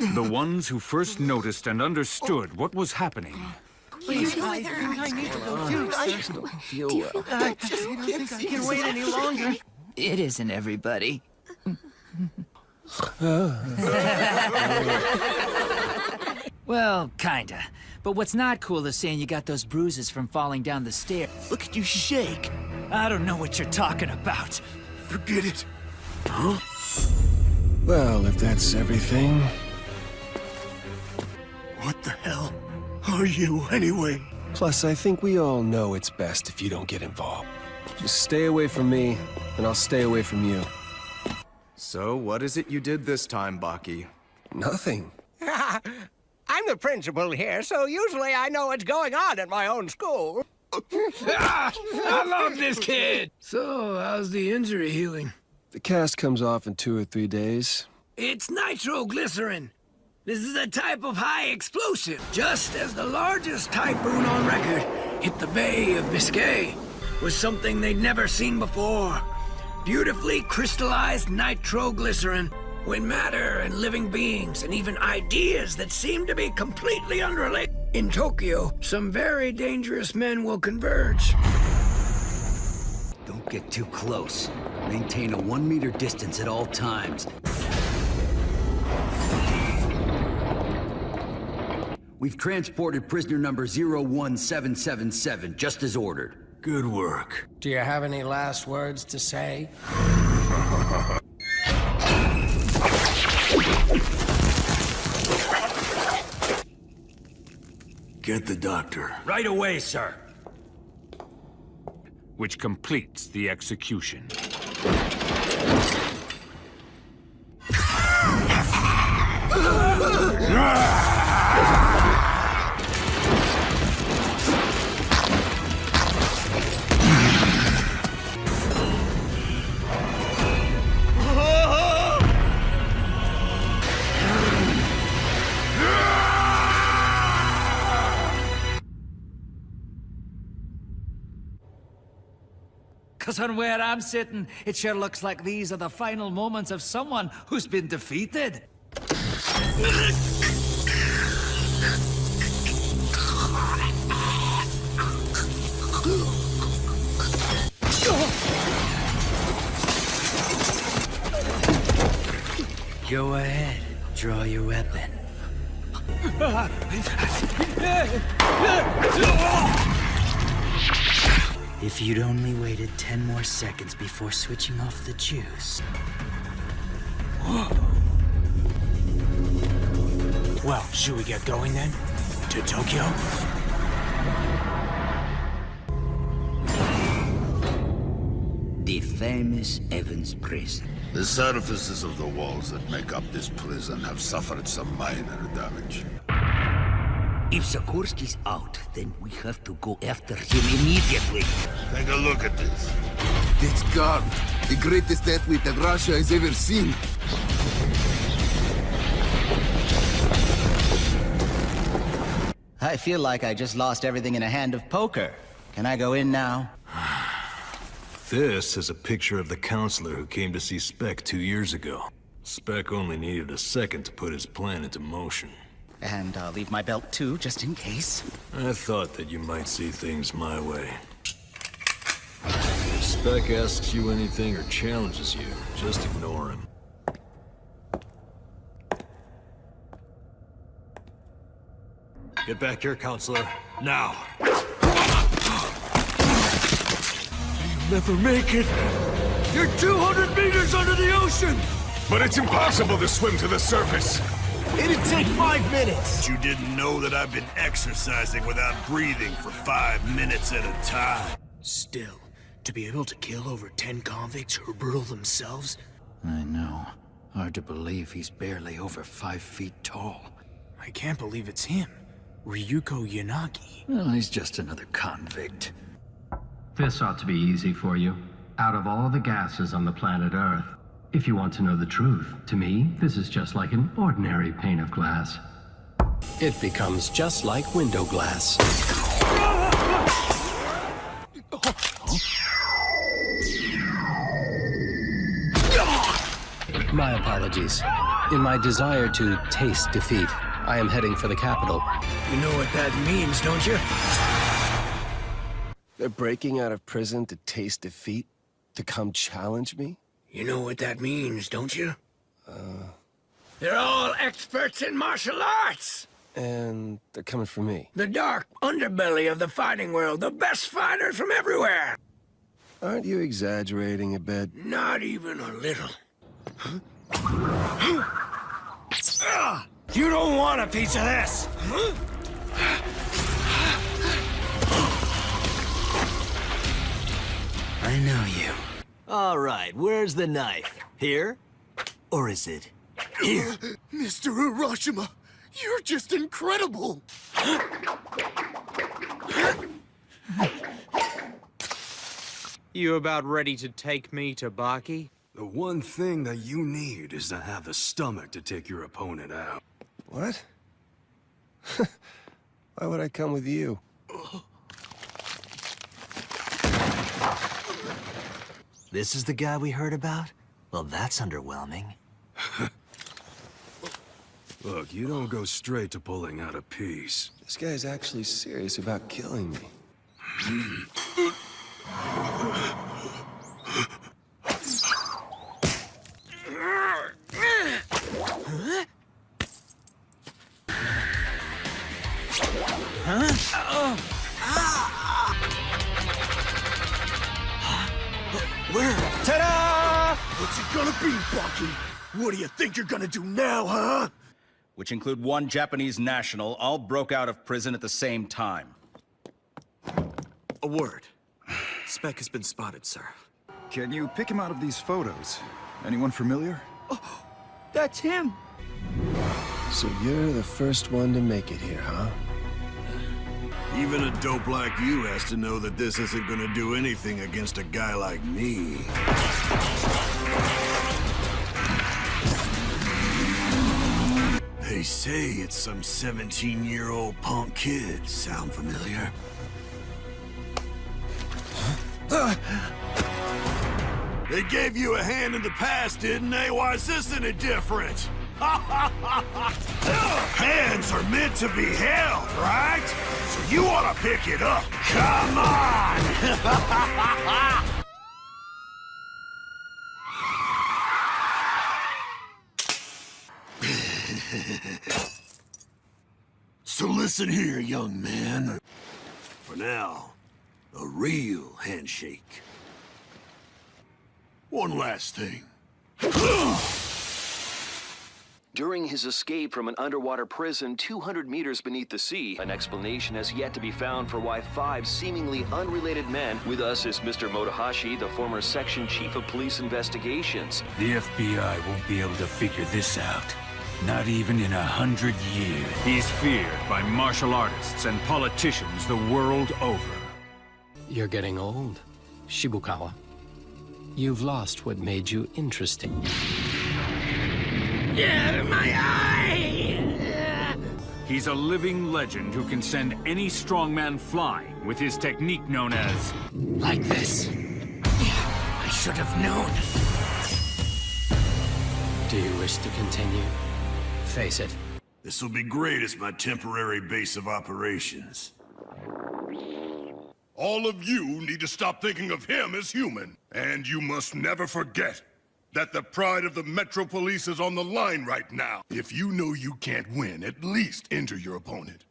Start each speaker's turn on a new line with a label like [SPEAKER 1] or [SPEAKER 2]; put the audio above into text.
[SPEAKER 1] The ones who first noticed and understood what was happening.
[SPEAKER 2] Please, I think I need to go too, sir. I just don't think I can wait any longer.
[SPEAKER 3] It isn't everybody. Well, kinda. But what's not cool is saying you got those bruises from falling down the stairs.
[SPEAKER 2] Look at you shake.
[SPEAKER 3] I don't know what you're talking about.
[SPEAKER 2] Forget it.
[SPEAKER 4] Huh? Well, if that's everything...
[SPEAKER 2] What the hell are you, anyway?
[SPEAKER 4] Plus, I think we all know it's best if you don't get involved. Just stay away from me, and I'll stay away from you.
[SPEAKER 5] So, what is it you did this time, Baki?
[SPEAKER 4] Nothing.
[SPEAKER 6] I'm the principal here, so usually I know what's going on at my own school.
[SPEAKER 7] I love this kid! So, how's the injury healing?
[SPEAKER 4] The cast comes off in 2 or 3 days.
[SPEAKER 7] It's nitroglycerin. This is a type of high explosive, just as the largest typhoon on record hit the Bay of Biscay. Was something they'd never seen before. Beautifully crystallized nitroglycerin. When matter and living beings and even ideas that seem to be completely unrelated. In Tokyo, some very dangerous men will converge.
[SPEAKER 8] Don't get too close. Maintain a 1 meter distance at all times. We've transported prisoner number 01777, just as ordered.
[SPEAKER 7] Good work.
[SPEAKER 2] Do you have any last words to say?
[SPEAKER 7] Get the doctor.
[SPEAKER 1] Right away, sir. Which completes the execution.
[SPEAKER 3] Because on where I'm sitting, it sure looks like these are the final moments of someone who's been defeated. Go ahead, draw your weapon. If you'd only waited 10 more seconds before switching off the juice.
[SPEAKER 7] Well, should we get going then? To Tokyo?
[SPEAKER 8] The famous Evans prison.
[SPEAKER 9] The surfaces of the walls that make up this prison have suffered some minor damage.
[SPEAKER 8] If Sikorsky's out, then we have to go after him immediately.
[SPEAKER 9] Take a look at this.
[SPEAKER 10] This guard, the greatest athlete that Russia has ever seen.
[SPEAKER 3] I feel like I just lost everything in a hand of poker. Can I go in now?
[SPEAKER 11] This is a picture of the counselor who came to see Spec 2 years ago. Spec only needed a second to put his plan into motion.
[SPEAKER 3] And I'll leave my belt too, just in case.
[SPEAKER 11] I thought that you might see things my way. If Spec asks you anything or challenges you, just ignore him. Get back here, counselor. Now!
[SPEAKER 7] You'll never make it! You're 200 meters under the ocean!
[SPEAKER 9] But it's impossible to swim to the surface!
[SPEAKER 2] It'd take 5 minutes.
[SPEAKER 9] You didn't know that I've been exercising without breathing for 5 minutes at a time.
[SPEAKER 7] Still, to be able to kill over 10 convicts who are brutal themselves?
[SPEAKER 3] I know. Hard to believe he's barely over 5 feet tall.
[SPEAKER 7] I can't believe it's him. Ryuko Yanagi.
[SPEAKER 3] Well, he's just another convict.
[SPEAKER 12] This ought to be easy for you. Out of all the gases on the planet Earth, if you want to know the truth, to me, this is just like an ordinary pane of glass.
[SPEAKER 4] It becomes just like window glass. My apologies.
[SPEAKER 12] In my desire to taste defeat, I am heading for the capital.
[SPEAKER 7] You know what that means, don't you?
[SPEAKER 4] They're breaking out of prison to taste defeat? To come challenge me?
[SPEAKER 7] You know what that means, don't you? They're all experts in martial arts!
[SPEAKER 4] And they're coming for me.
[SPEAKER 7] The dark underbelly of the fighting world, the best fighters from everywhere!
[SPEAKER 4] Aren't you exaggerating a bit?
[SPEAKER 7] Not even a little. You don't want a piece of this!
[SPEAKER 8] I know you. All right, where's the knife? Here? Or is it here?
[SPEAKER 10] Mr. Hiroshima, you're just incredible!
[SPEAKER 2] You about ready to take me to Baki?
[SPEAKER 11] The one thing that you need is to have the stomach to take your opponent out.
[SPEAKER 4] What? Why would I come with you?
[SPEAKER 8] This is the guy we heard about? Well, that's underwhelming.
[SPEAKER 11] Look, you don't go straight to pulling out a piece.
[SPEAKER 4] This guy's actually serious about killing me.
[SPEAKER 7] Where?
[SPEAKER 10] Ta-da! What's it gonna be, Baki? What do you think you're gonna do now, huh?
[SPEAKER 13] Which include one Japanese national, all broke out of prison at the same time.
[SPEAKER 5] A word. Spec has been spotted, sir.
[SPEAKER 14] Can you pick him out of these photos? Anyone familiar?
[SPEAKER 2] Oh, that's him!
[SPEAKER 4] So you're the first one to make it here, huh?
[SPEAKER 11] Even a dope like you has to know that this isn't gonna do anything against a guy like me. They say it's some 17-year-old punk kid. Sound familiar? They gave you a hand in the past, didn't they? Why is this any different? Hands are meant to be held, right? So you ought to pick it up. Come on! So listen here, young man. For now, a real handshake. One last thing.
[SPEAKER 15] During his escape from an underwater prison 200 meters beneath the sea, an explanation has yet to be found for why 5 seemingly unrelated men. With us is Mr. Motohashi, the former section chief of police investigations.
[SPEAKER 1] The FBI won't be able to figure this out. Not even in 100 years. He's feared by martial artists and politicians the world over.
[SPEAKER 12] You're getting old, Shibukawa. You've lost what made you interesting.
[SPEAKER 7] Yeah, my eye!
[SPEAKER 1] He's a living legend who can send any strongman flying with his technique known as...
[SPEAKER 7] Like this. I should have known.
[SPEAKER 12] Do you wish to continue? Face it.
[SPEAKER 11] This will be great as my temporary base of operations.
[SPEAKER 9] All of you need to stop thinking of him as human. And you must never forget that the pride of the Metro Police is on the line right now. If you know you can't win, at least injure your opponent.